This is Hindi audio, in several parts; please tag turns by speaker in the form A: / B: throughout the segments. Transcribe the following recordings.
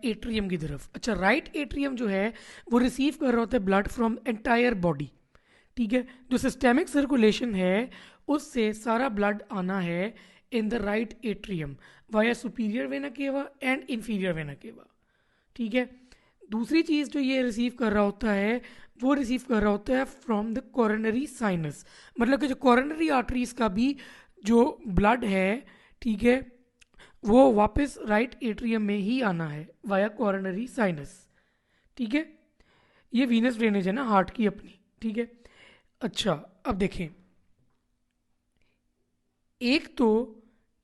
A: एट्रियम की तरफ। अच्छा, राइट एट्रियम जो है वो रिसीव कर रहा होता है ब्लड फ्रॉम एंटायर बॉडी। ठीक है, जो सिस्टेमिक सर्कुलेशन है उससे सारा ब्लड आना है in the right atrium via superior vena cava and inferior vena केवा। ठीक है, दूसरी चीज़ जो ये रिसीव कर रहा होता है वो रिसीव कर रहा होता है फ्रॉम द कोरोनरी साइनस, मतलब कि जो कोरोनरी आर्टरीज का भी जो ब्लड है, ठीक है, वो वापस राइट एट्रियम में ही आना है वाया कोरोनरी साइनस। ठीक है, ये वीनस ड्रेनेज है ना हार्ट की अपनी। ठीक है, अच्छा अब देखें, एक तो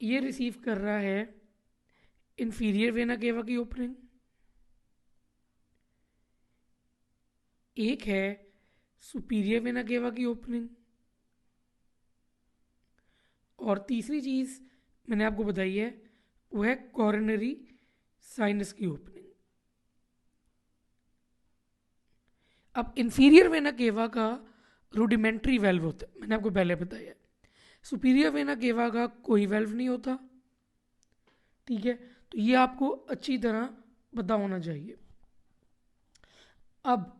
A: ये रिसीव कर रहा है इंफीरियर वेना केवा की ओपनिंग, एक है सुपीरियर वेना केवा की ओपनिंग, और तीसरी चीज़ मैंने आपको बताई है वो है कॉर्नरी साइनस की ओपनिंग। अब इंफीरियर वेना केवा का रूडिमेंट्री वेल्व होता है, मैंने आपको पहले बताया। सुपीरियर वेना केवा का कोई वेल्व नहीं होता। ठीक है, तो ये आपको अच्छी तरह पता होना चाहिए। अब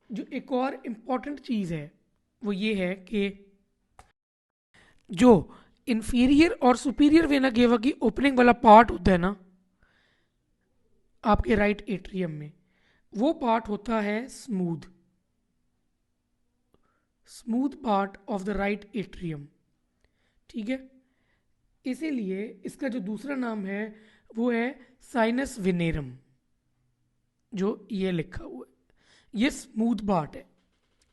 A: जो एक और इम्पॉर्टेंट चीज़ है वो ये है कि जो इंफीरियर और सुपीरियर वेना केवा की ओपनिंग वाला पार्ट होता है ना आपके राइट एट्रियम में, वो पार्ट होता है smooth, smooth part of the right atrium. ठीक है, इसीलिए इसका जो दूसरा नाम है वो है साइनस विनेरम, जो ये लिखा हुआ है, ये स्मूथ पार्ट है।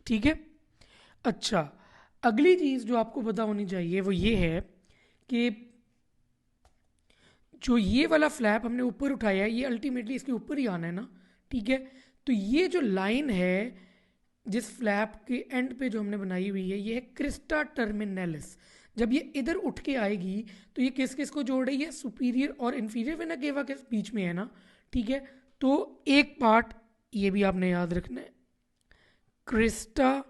A: ठीक है, अच्छा अगली चीज़ जो आपको पता होनी चाहिए वो ये है कि जो ये वाला फ्लैप हमने ऊपर उठाया है ये अल्टीमेटली इसके ऊपर ही आना है ना। ठीक है, तो ये जो लाइन है जिस फ्लैप के एंड पे जो हमने बनाई हुई है ये है क्रिस्टा टर्मिनेलिस। जब ये इधर उठ के आएगी तो ये किस किस को जोड़ रही है, सुपीरियर और इंफीरियर वेना केवा के बीच में है ना। ठीक है, तो एक पार्ट ये भी आपने याद रखना है, क्रिस्टा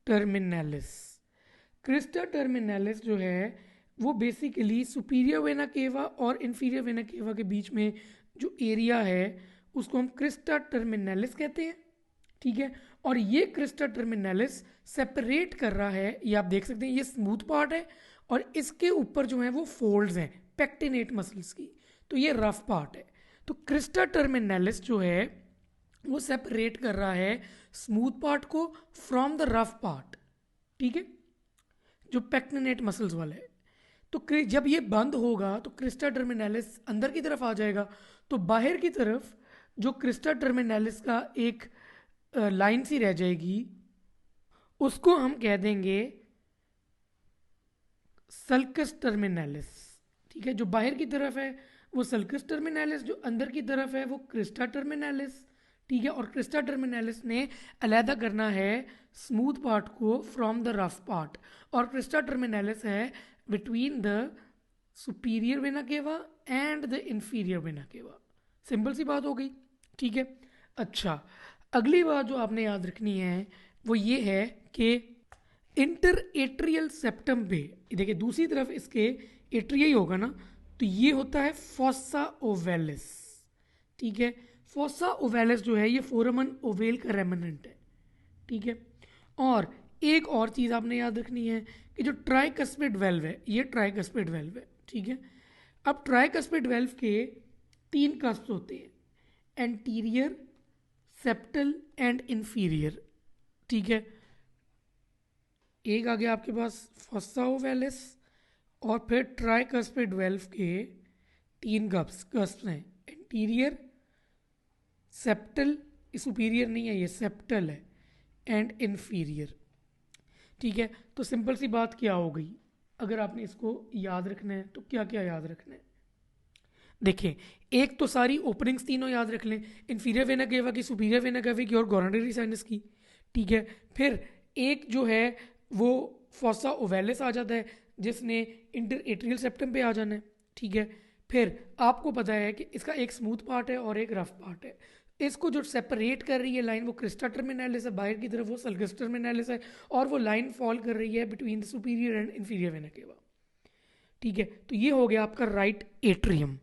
A: टर्मिनेलिस। क्रिस्टा टर्मिनेलिस जो है वो बेसिकली सुपीरियर वेना केवा और इंफीरियर वेना केवा के बीच में जो एरिया है उसको हम क्रिस्टा टर्मिनेलिस कहते हैं। ठीक है, और ये क्रिस्टा टर्मिनेलिस सेपरेट कर रहा है, ये आप देख सकते हैं, ये स्मूथ पार्ट है और इसके ऊपर जो है वो फोल्ड्स हैं पेक्टिनेट मसल्स की, तो ये रफ पार्ट है। तो क्रिस्टा टर्मिनेलिस जो है वो सेपरेट कर रहा है स्मूथ पार्ट को फ्रॉम द रफ पार्ट। ठीक है, जो पेक्टिनेट मसल्स वाला है। तो जब ये बंद होगा तो क्रिस्टा टर्मिनेलिस अंदर की तरफ आ जाएगा, तो बाहर की तरफ जो क्रिस्टा टर्मिनेलिस का एक लाइन सी रह जाएगी उसको हम कह देंगे सल्कस टर्मिनेलिस। ठीक है, जो बाहर की तरफ है वो सल्कस टर्मिनेलिस, जो अंदर की तरफ है वो क्रिस्टा टर्मिनेलिस। ठीक है, और क्रिस्टा टर्मिनेलिस ने अलहदा करना है स्मूथ पार्ट को फ्रॉम द रफ पार्ट, और क्रिस्टा टर्मिनेलिस है between the superior vena cava and the inferior vena cava. Simple सी बात हो गई। ठीक है, अच्छा अगली बात जो आपने याद रखनी है वो ये है कि इंटर एट्रियल सेप्टम पे, देखिए दूसरी तरफ इसके एट्रिया ही होगा ना, तो ये होता है फॉसा ओवेलिस। ठीक है, फॉसा ओवेलिस जो है ये फोरामन ओवेल का रेमिनेंट है। ठीक है, और एक और चीज़ आपने याद रखनी है कि जो ट्राइकस्पिड वेल्व है ये ट्राइकस्पिड वेल्व है। ठीक है, अब ट्राइकस्पिड वेल्व के तीन कस्प होते हैं, एंटीरियर, सेप्टल एंड इंफीरियर। ठीक है, एक आ गया आपके पास फॉसा ओवेलिस, और फिर ट्राइकस्पिड वेल्व के तीन कस्प हैं, एंटीरियर, सेप्टल, सुपीरियर नहीं है ये सेप्टल है, एंड इन्फीरियर। ठीक है, तो सिंपल सी बात क्या हो गई, अगर आपने इसको याद रखना है तो क्या क्या याद रखना है। देखें, एक तो सारी ओपनिंग्स तीनों याद रख लें, इन्फीरियर वेना केवा की, सुपीरियर वेना केवा की और कोरोनरी साइनस की। ठीक है, फिर एक जो है वो फॉसा ओवेलिस आ जाता है जिसने इंटर एट्रियल सेप्टम पे आ जाना है। ठीक है, फिर आपको पता है कि इसका एक स्मूथ पार्ट है और एक रफ पार्ट है, इसको जो सेपरेट कर रही है लाइन वो क्रिस्टा टर्मिनेलिस है, बाहर की तरफ वो सल्कस टर्मिनेलिस है, और वो लाइन फॉल कर रही है between the superior and inferior vena केवा। ठीक है, तो ये हो गया आपका राइट एट्रियम।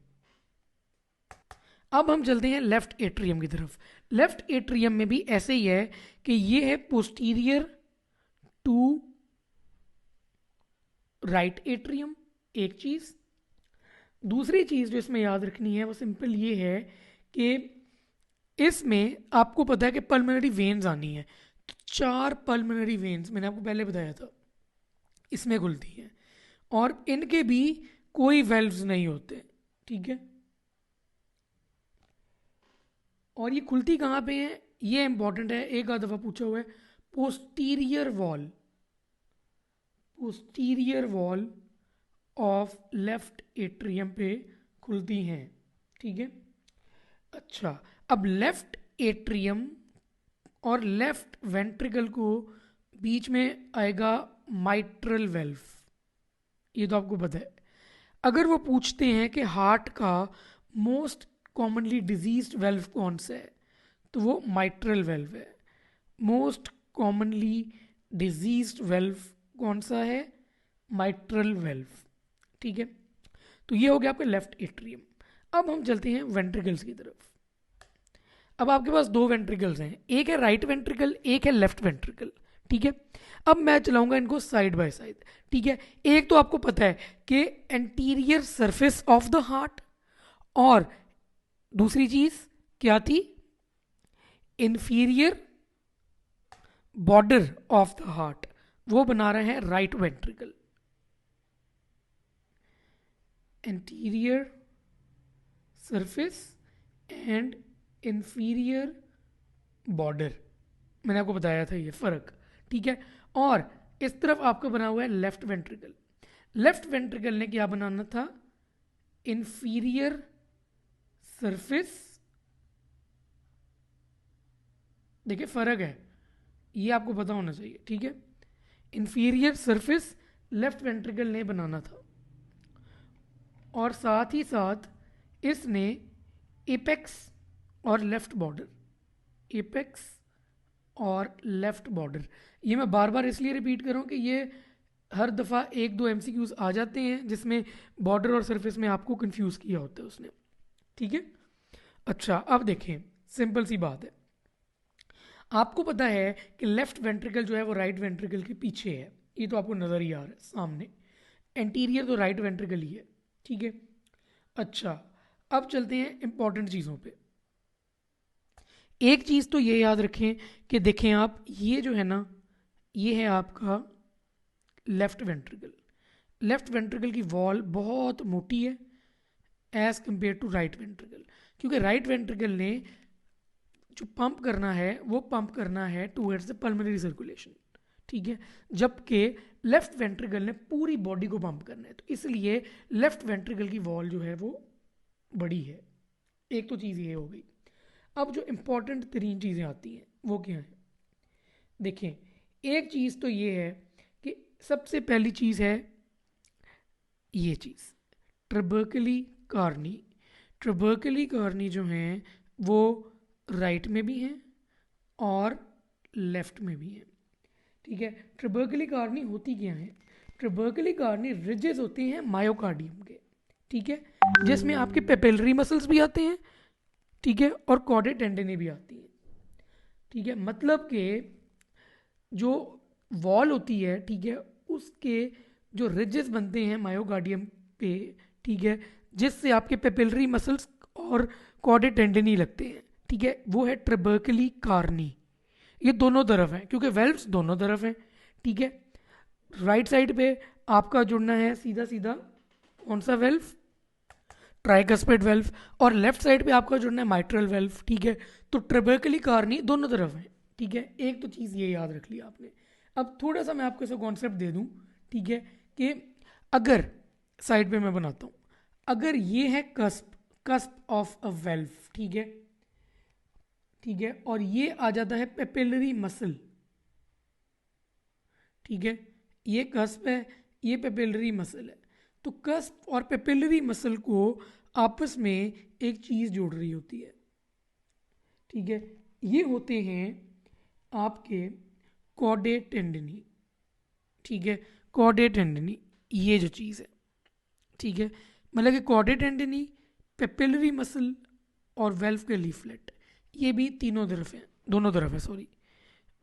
A: अब हम चलते हैं लेफ्ट एट्रियम की तरफ। लेफ्ट एट्रियम में भी ऐसे ही है कि ये है पोस्टीरियर टू राइट एट्रियम, एक चीज। दूसरी चीज जो इसमें याद रखनी है वो सिंपल ये है कि इसमें आपको पता है कि पल्मोनरी वेन्स आनी है, तो 4 पल्मोनरी वेन्स मैंने आपको पहले बताया था इसमें खुलती हैं, और इनके भी कोई वेल्व्स नहीं होते, ठीक है। और ये खुलती कहाँ पे है, ये इंपॉर्टेंट है, एक आध दफा पूछा हुआ है। Posterior wall, posterior wall of left atrium पे खुलती हैं, ठीक है। अच्छा, अब लेफ्ट एट्रियम और लेफ्ट वेंट्रिकल को बीच में आएगा माइट्रल वेल्व, ये तो आपको पता है। अगर वो पूछते हैं कि हार्ट का मोस्ट कॉमनली डिजीज्ड वेल्व कौन सा है, तो वो माइट्रल वेल्व है। मोस्ट कॉमनली डिजीज्ड वेल्व कौन सा है, माइट्रल वेल्व, ठीक है। तो ये हो गया आपका लेफ्ट एट्रियम। अब हम चलते हैं वेंट्रिकल्स की तरफ। अब आपके पास 2 वेंट्रिकल्स हैं, एक है राइट वेंट्रिकल, एक है लेफ्ट वेंट्रिकल, ठीक है। अब मैं चलाऊंगा इनको साइड बाय साइड, ठीक है। एक तो आपको पता है कि anterior surface of the heart, और दूसरी चीज क्या थी, inferior border of the heart, वो बना रहे हैं right ventricle. Anterior surface and inferior border, मैंने आपको बताया था ये फर्क, ठीक है। और इस तरफ आपका बना हुआ है लेफ्ट वेंट्रिकल। लेफ्ट वेंट्रिकल ने क्या बनाना था, इंफीरियर सरफेस, देखिए फर्क है, ये आपको पता होना चाहिए, ठीक है। इंफीरियर सरफेस लेफ्ट वेंट्रिकल ने बनाना था, और साथ ही साथ इसने एपेक्स और लेफ्ट बॉर्डर, एपेक्स और लेफ्ट बॉर्डर, ये मैं बार बार इसलिए रिपीट कर रहा हूँ कि ये हर दफ़ा 1-2 एमसीक्यूज आ जाते हैं जिसमें बॉर्डर और सरफेस में आपको कंफ्यूज किया होता है उसने, ठीक है। अच्छा, अब देखें, सिंपल सी बात है, आपको पता है कि लेफ्ट वेंट्रिकल जो है वो राइट वेंट्रिकल के पीछे है, ये तो आपको नज़र ही आ रहा है सामने। एंटीरियर तो राइट वेंट्रिकल ही है, ठीक है। अच्छा, अब चलते हैं इंपॉर्टेंट चीज़ों पे। एक चीज़ तो ये याद रखें कि देखें आप, ये जो है ना, ये है आपका लेफ्ट वेंट्रिकल। लेफ्ट वेंट्रिकल की वॉल बहुत मोटी है as compared to right ventricle, क्योंकि राइट वेंट्रिकल ने जो पंप करना है वो पंप करना है टूवर्ड्स द पल्मोनरी सर्कुलेशन, ठीक है, जबकि लेफ्ट वेंट्रिकल ने पूरी बॉडी को पंप करना है, तो इसलिए लेफ्ट वेंट्रिकल की वॉल जो है वो बड़ी है। एक तो चीज़ ये हो गई। अब जो इंपॉर्टेंट तरीन चीज़ें आती हैं वो क्या है, देखें, एक चीज़ तो ये है कि सबसे पहली चीज़ है ये चीज़, ट्रबर्कली कार्नी। ट्रबर्कली कार्नी जो हैं वो राइट में भी हैं और लेफ्ट में भी हैं, ठीक है। ट्रबर्कली कार्नी होती क्या है, ट्रबर्कली कार्नी रिजेस होती हैं मायोकार्डियम के, ठीक है, जिसमें आपके पेपिलरी मसल्स भी आते हैं, ठीक है, और कॉर्डे टेंडनी भी आती है, ठीक है। मतलब कि जो वॉल होती है, ठीक है, उसके जो रिजेस बनते हैं मायोकार्डियम पे, ठीक है, जिससे आपके पेपिलरी मसल्स और कॉर्डे टेंडनी लगते हैं, ठीक है, वो है ट्रबर्कली कार्नी। ये दोनों तरफ है क्योंकि वेल्व्स दोनों तरफ हैं, ठीक है। राइट साइड पे आपका जुड़ना है सीधा सीधा कौन सा वेल्व, ट्राइकस्पिड वेल्व, और लेफ्ट साइड पे आपका जुड़ना है माइट्रल वेल्व, ठीक है। तो ट्रबर्कली कार्नी दोनों तरफ है, ठीक है। एक तो चीज़ ये याद रख लिया आपने। अब थोड़ा सा मैं आपको ऐसा कॉन्सेप्ट दे दूं, ठीक है, कि अगर साइड पे मैं बनाता हूँ, अगर ये है cusp, cusp of a valve, ठीक है, ठीक है, और ये आ जाता है पेपिलरी मसल, ठीक है, ये कस्प है, ये पेपिलरी मसल है, तो कस्प और पेपिलरी मसल को आपस में एक चीज़ जोड़ रही होती है, ठीक है, ये होते हैं आपके कॉर्डे टेंडनी, ठीक है, कॉर्डे टेंडनी, ये जो चीज़ है, ठीक है, मतलब कि कॉर्डे टेंडनी, पेपिलरी मसल और वेल्व के लीफलेट, ये भी तीनों तरफ है, दोनों तरफ है sorry,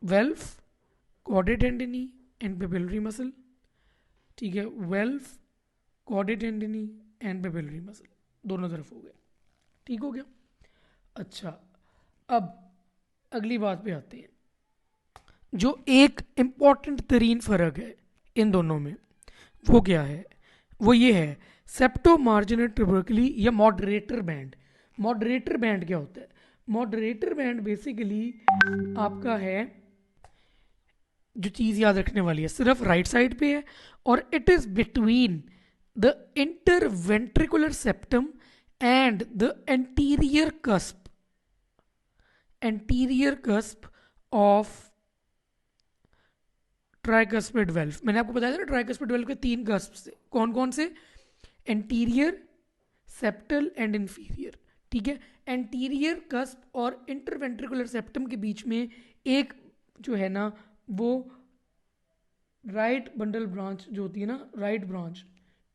A: valve, chordae tendineae and papillary muscle, ठीक है, valve, chordae tendineae and papillary muscle, दोनों तरफ हो गया, ठीक हो गया। अच्छा, अब अगली बात पे आते हैं, जो एक इम्पॉर्टेंट तरीन फ़र्क है इन दोनों में, वो क्या है, वो ये है सेप्टो मार्जिनल ट्यूबरकली या मॉडरेटर बैंड। मॉडरेटर बैंड क्या होता है? मॉडरेटर बैंड बेसिकली आपका है, जो चीज़ याद रखने वाली है, सिर्फ राइट साइड पे है और it is between the interventricular septum and the anterior cusp of tricuspid valve. मैंने आपको बताया था ना ट्राइकस्पिड वेल्व के 3 कस्प से, कौन कौन से? एंटीरियर, सेप्टल एंड इंफीरियर, ठीक है। एंटीरियर कस्प और इंटरवेंट्रिकुलर सेप्टम के बीच में एक जो है ना वो राइट बंडल ब्रांच जो होती है ना, राइट ब्रांच,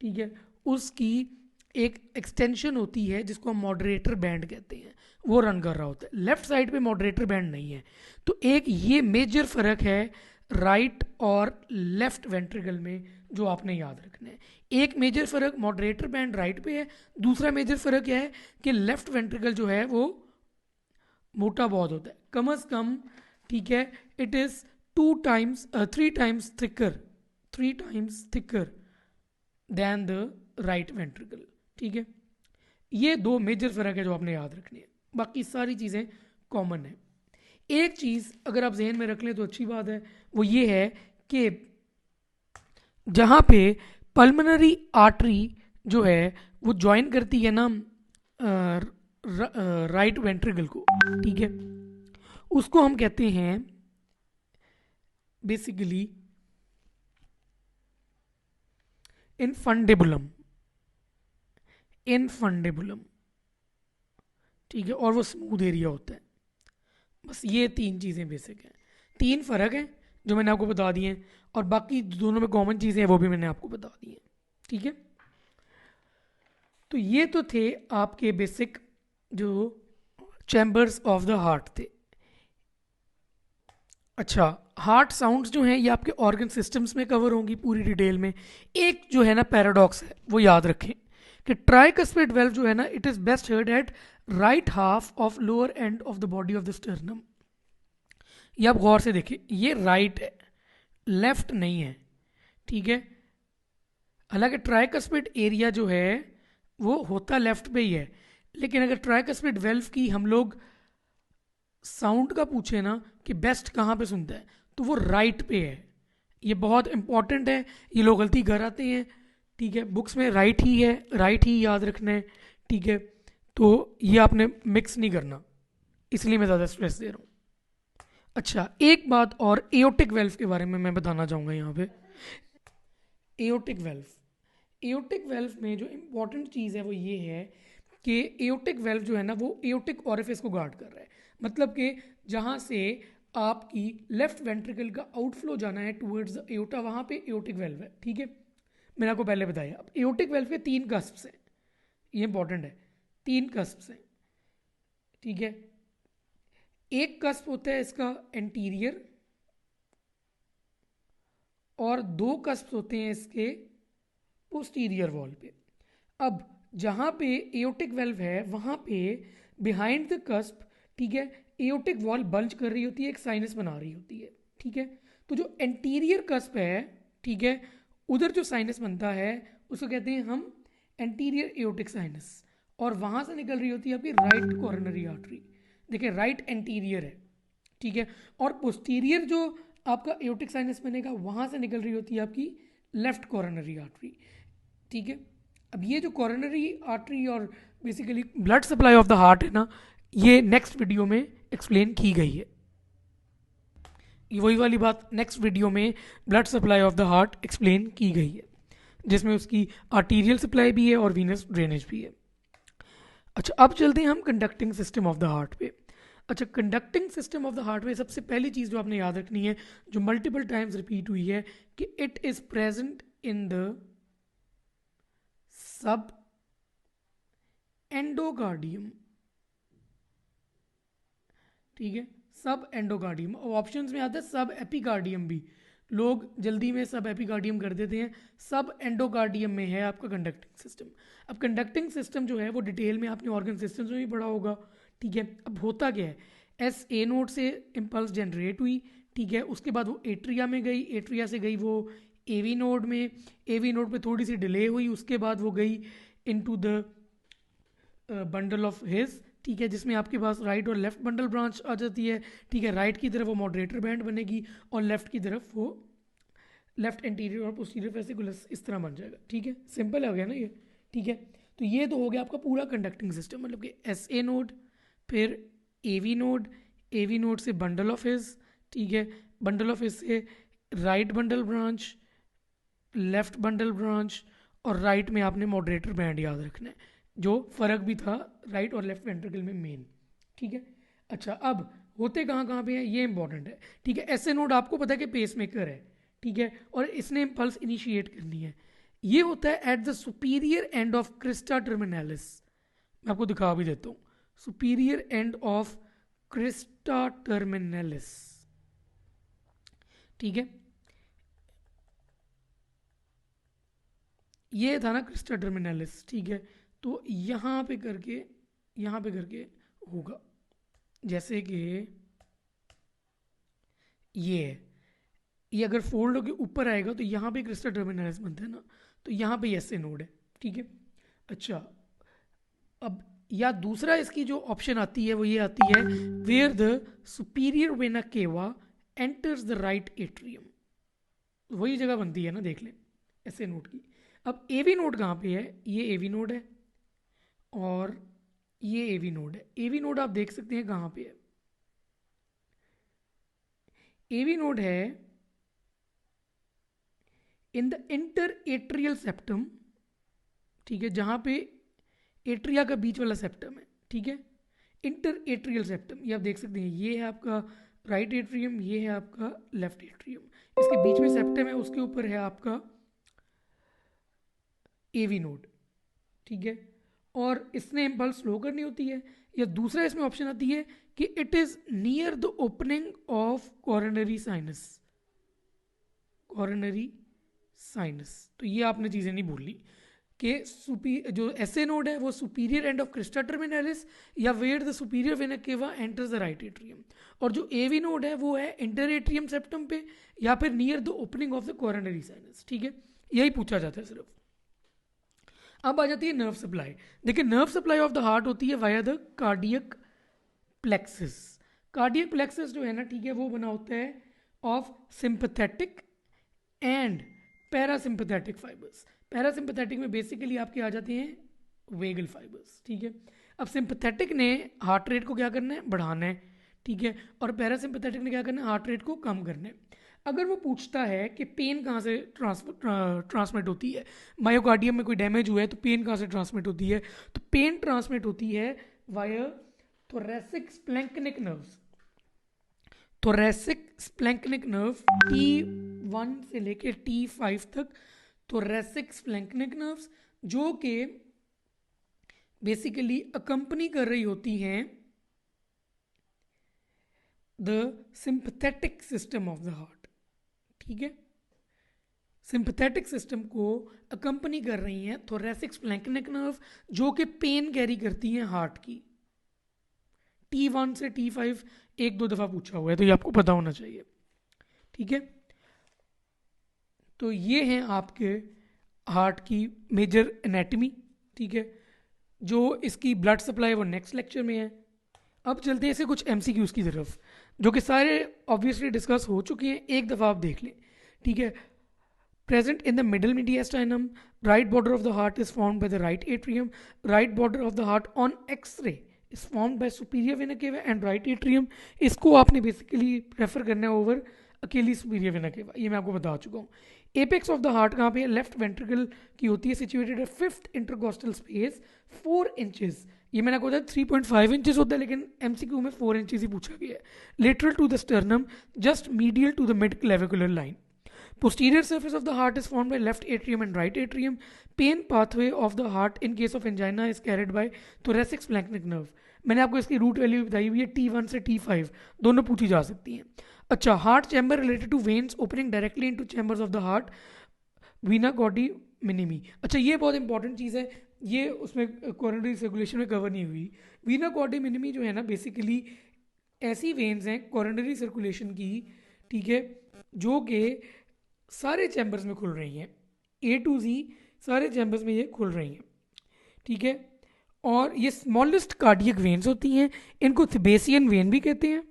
A: ठीक है, उसकी एक एक्सटेंशन होती है जिसको हम मॉडरेटर बैंड कहते हैं, वो रन कर रहा होता है। लेफ्ट साइड पे मॉडरेटर बैंड नहीं है, तो एक ये मेजर फर्क है राइट और लेफ्ट वेंट्रिकल में जो आपने याद रखना है। एक मेजर फर्क मॉडरेटर बैंड राइट पे है, दूसरा मेजर फर्क क्या है कि लेफ्ट वेंट्रिकल जो है वो मोटा बहुत होता है, कम अज कम, ठीक है, it is 3 times thicker than the right ventricle, ठीक है। ये 2 मेजर फर्क है जो आपने याद रखनी है, बाकी सारी चीज़ें कॉमन है। एक चीज़ अगर आप जहन में रख लें तो अच्छी बात है, वो ये है कि जहाँ पे पल्मोनरी आर्टरी जो है वो ज्वाइन करती है ना राइट वेंट्रिकल को, ठीक है, उसको हम कहते हैं बेसिकली इनफंडेबुलम, ठीक है, और वो स्मूथ एरिया होता है। बस ये 3 चीज़ें बेसिक हैं, 3 फर्क हैं जो मैंने आपको बता दिए हैं, और बाकी दोनों में कॉमन चीज़ें हैं वो भी मैंने आपको बता दी हैं, ठीक है। तो ये तो थे आपके बेसिक जो चैम्बर्स ऑफ द हार्ट थे। अच्छा, हार्ट साउंड्स जो हैं ये आपके ऑर्गन सिस्टम्स में कवर होंगी पूरी डिटेल में। एक जो है ना पैराडॉक्स है वो याद रखें कि ट्राइकस्पिड वेल्व जो है ना it is best heard at right half of lower end of the body of the sternum. ये आप गौर से देखिए, ये राइट है, लेफ्ट नहीं है, ठीक है। हालांकि ट्राइकस्पिड एरिया जो है वो होता लेफ्ट पे ही है, लेकिन अगर ट्राइकस्पिड वेल्व की हम लोग साउंड का पूछे ना कि बेस्ट कहाँ पे सुनता है, तो वो राइट पे है। ये बहुत इंपॉर्टेंट है, ये लोग गलती कर आते हैं, ठीक है। बुक्स में राइट ही है, राइट ही याद रखना है, ठीक है। तो ये आपने मिक्स नहीं करना, इसलिए मैं ज़्यादा स्ट्रेस दे रहा हूँ। अच्छा, एक बात और एओटिक वेल्व के बारे में मैं बताना चाहूँगा यहाँ पे। एओटिक वेल्व में जो इम्पोर्टेंट चीज़ है वो ये है कि एओटिक वेल्व जो है ना वो एओटिक ऑरिफिस को गार्ड कर रहा है। मतलब कि जहाँ से आपकी लेफ्ट वेंट्रिकल का आउटफ्लो जाना है टूवर्ड्स द एओटा, वहाँ पे एओटिक वेल्व है, ठीक है। मैंने आपको पहले बताया। अब एओटिक वेल्व के 3 कस्प्स हैं, ये इंपॉर्टेंट है, 3 कस्प्स हैं, ठीक है। एक कस्प होता है इसका एंटीरियर और 2 कस्प होते हैं इसके पोस्टीरियर वॉल पे। अब जहाँ पे एओटिक वेल्व है वहाँ पे बिहाइंड द कस्प, ठीक है, एओटिक वॉल बल्ज कर रही होती है, एक साइनस बना रही होती है, ठीक है। तो जो एंटीरियर कस्प है, ठीक है, उधर जो साइनस बनता है उसको कहते हैं हम एंटीरियर एओटिक साइनस, और वहाँ से निकल रही होती है आपकी राइट कोरोनरी आर्टरी। देखिए राइट एंटीरियर है, ठीक है, और पोस्टीरियर जो आपका एओटिक साइनस बनेगा वहाँ से निकल रही होती है आपकी लेफ्ट कोरोनरी आर्टरी, ठीक है। अब ये जो कोरोनरी आर्टरी और basically blood supply of the heart है ना, ये नेक्स्ट वीडियो में एक्सप्लेन की गई है। ये वही वाली बात नेक्स्ट वीडियो में blood supply of the heart explain की गई है, जिसमें उसकी आर्टीरियल सप्लाई भी है और वीनस ड्रेनेज भी है। अच्छा, अब चलते हैं हम conducting system of the heart पे। अच्छा, conducting system of the heart में सबसे पहली चीज़ जो आपने याद रखनी है, जो मल्टीपल टाइम्स रिपीट हुई है, कि it is present in the sub endocardium, ठीक है, सब एंडोकार्डियम। ऑप्शंस में आता है सब एपिकार्डियम भी, लोग जल्दी में सब एपिकार्डियम कर देते हैं। सब एंडोकार्डियम में है आपका कंडक्टिंग सिस्टम। अब कंडक्टिंग सिस्टम जो है वो डिटेल में आपने ऑर्गन सिस्टम्स में भी पढ़ा होगा, ठीक है। अब होता क्या है, एस ए नोड से इम्पल्स जनरेट हुई, ठीक है, उसके बाद वो एट्रिया में गई, एट्रिया से गई वो एवी नोड में, एवी नोड पे थोड़ी सी डिले हुई, उसके बाद वो गई into the bundle of his, ठीक है, जिसमें आपके पास राइट और लेफ्ट बंडल ब्रांच आ जाती है, ठीक है। राइट की तरफ वो मॉडरेटर बैंड बनेगी और लेफ्ट की तरफ वो लेफ्ट एंटीरियर और पोस्टीरियर वेसिकुलस इस तरह बन जाएगा, ठीक है। सिंपल हो गया ना ये, ठीक है। तो ये तो हो गया आपका पूरा कंडक्टिंग सिस्टम, मतलब कि एस ए नोड, फिर एवी नोड, एवी नोड से बंडल ऑफ हिज, ठीक है, बंडल ऑफ हिज से right bundle branch, left bundle branch, और राइट में आपने मॉडरेटर बैंड याद रखना है, जो फ़र्क भी था राइट और लेफ्ट वेंट्रिकल में मेन, ठीक है। अच्छा, अब होते कहाँ कहाँ पे हैं ये इंपॉर्टेंट है, ठीक है। ऐसे नोड आपको पता है कि पेस मेकर है, ठीक है, और इसने इम्पल्स इनिशिएट करनी है। ये होता है at the superior end of crista terminalis. मैं आपको दिखा भी देता हूँ, superior end of crista terminalis, ठीक है। ये था ना क्रिस्टा टर्मिनालिस, ठीक है। तो यहाँ पे करके होगा, जैसे कि ये है, ये अगर फोल्ड होकर ऊपर आएगा तो यहाँ पे क्रिस्टा टर्मिनालिस बनता है ना, तो यहाँ पे ऐसे नोड है, ठीक है। अच्छा, अब या दूसरा इसकी जो ऑप्शन आती है वो ये आती है, where the superior vena cava enters the right atrium, वही जगह बनती है ना, देख लें ऐसे नोड की। अब एवी नोड कहाँ पे है, ये एवी नोड है और ये एवी नोड है। एवी नोड आप देख सकते हैं कहाँ पे है, एवी नोड है in the inter atrial septum, ठीक है, जहाँ पे एट्रिया का बीच वाला सेप्टम है, ठीक है, इंटर एट्रियल सेप्टम। ये आप देख सकते हैं, ये है आपका राइट एट्रियम, ये है आपका लेफ्ट एट्रियम, इसके बीच में सेप्टम है, उसके ऊपर है आपका एवी नोड, ठीक है। और इसने इम्पल्स स्लो करनी होती है। या दूसरा इसमें ऑप्शन आती है कि it is near the opening of coronary sinus, coronary sinus. तो ये आपने चीज़ें नहीं भूली कि जो एसे नोड है वो superior end of crista terminalis या where the superior vena cava enters the right atrium, और जो एवी नोड है वो है इंटर एट्रियम सेप्टम पे या फिर near the opening of the coronary sinus, ठीक है। यही पूछा जाता है सिर्फ। अब आ जाती है नर्व सप्लाई। देखिए, nerve supply of the heart होती है via the cardiac plexus. Cardiac plexus जो है ना, ठीक है, वो बना होता है of sympathetic and parasympathetic fibres. Parasympathetic में बेसिकली आपके आ जाते हैं वेगल फाइबर्स, ठीक है। अब सिंपथेटिक ने हार्ट रेट को क्या करना है, बढ़ाना है, ठीक है, और पैरासिम्पथेटिक ने क्या करना है, हार्ट रेट को कम करना है। अगर वो पूछता है कि पेन कहाँ से ट्रांसमिट होती है, मायोकार्डियम में कोई डैमेज हुआ है तो पेन कहाँ से ट्रांसमिट होती है, तो पेन ट्रांसमिट होती है via thoracic splanchnic nerves. Thoracic splanchnic nerve T1 से लेके T5 तक, थोरैसिक स्प्लैंक्निक नर्व्स, जो कि बेसिकली अकंपनी कर रही होती हैं the sympathetic system of the heart, ठीक है। सिंपथेटिक सिस्टम को अकंपनी कर रही हैं थोरैसिक स्प्लैंक्निक नर्व, जो कि पेन कैरी करती हैं हार्ट की। T1 से T5 एक दो दफ़ा पूछा हुआ है, तो ये आपको पता होना चाहिए, ठीक है। तो ये हैं आपके हार्ट की मेजर एनाटमी, ठीक है। जो इसकी ब्लड सप्लाई वो नेक्स्ट लेक्चर में है। अब चलते हैं ऐसे कुछ MCQs की तरफ, जो कि सारे ऑब्वियसली डिस्कस हो चुके हैं, एक दफ़ा आप देख लें, ठीक है। Present in the middle mediastinum, right border of the heart is formed by the right atrium. Right border of the heart on X-ray is formed by superior vena cava and right atrium. इसको आपने बेसिकली रेफर करना है ओवर अकेली सुपीरियर वेना केवा, ये मैं आपको बता चुका हूँ। एपेक्स ऑफ द हार्ट कहाँ पे है, लेफ्ट वेंट्रिकल की होती है, सिचुएटेड है फिफ्थ इंटरकोस्टल स्पेस 4 इंचेस। ये मैंने आपको बताया 3.5 इंचेस होता है, लेकिन MCQ में 4 इंचेस ही पूछा गया है। Lateral to the sternum, just medial to the mid clavicular line. Posterior surface of the heart is formed by left atrium and right atrium. Pain pathway of the heart in case of angina is carried by thoracic splanchnic nerve. मैंने आपको इसकी रूट वैल्यू बताई हुई है, T1 से T5 दोनों पूछी जा सकती हैं। अच्छा, heart chamber related to veins opening directly into chambers of the heart, venae cordis minimae. अच्छा, ये बहुत इंपॉर्टेंट चीज़ है, ये उसमें कोरोनरी सर्कुलेशन में कवर नहीं हुई। वीना कॉडी मिनिमी जो है ना, बेसिकली ऐसी वेन्स हैं कोरोनरी सर्कुलेशन की, ठीक है, जो कि सारे चैम्बर्स में खुल रही हैं, A to Z सारे चैम्बर्स में ये खुल रही हैं, ठीक है। और ये स्मॉलेस्ट कार्डियक वेन्स होती हैं, इनको थिबेसियन वेन भी कहते हैं,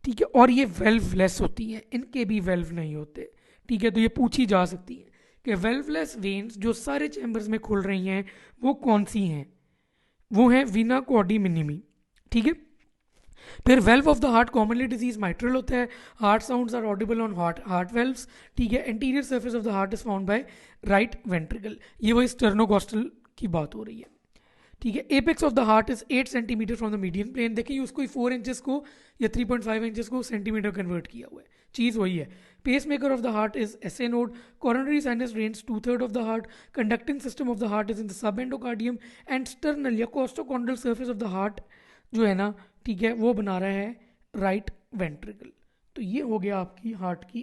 A: ठीक है। और ये वेल्वलेस होती हैं, इनके भी वेल्व नहीं होते, ठीक है। तो ये पूछी जा सकती है कि वेल्वलेस वेन्स जो सारे चैम्बर्स में खुल रही हैं वो कौन सी हैं, वो है वीना कॉडी मिनिमी, ठीक है। फिर valve of the heart commonly disease mitral होता है, heart sounds are audible on heart valves, ठीक है। Anterior surface of the heart is found by right ventricle, ये वही स्टर्नोकॉस्टल की बात हो रही है, ठीक है। Apex of the heart is 8 centimetre from the median plane, देखिए उसको 4 इंचेस को या 3.5 इंचेस को सेंटीमीटर कन्वर्ट किया हुआ है, चीज़ वही है। Pacemaker of the heart is SA node, coronary sinus drains 2/3 of the heart, conducting system of the heart is in the subendocardium and sternal या costochondral surface of the heart जो है ना, ठीक है, वो बना रहा है राइट वेंट्रिकल। तो ये हो गया आपकी हार्ट की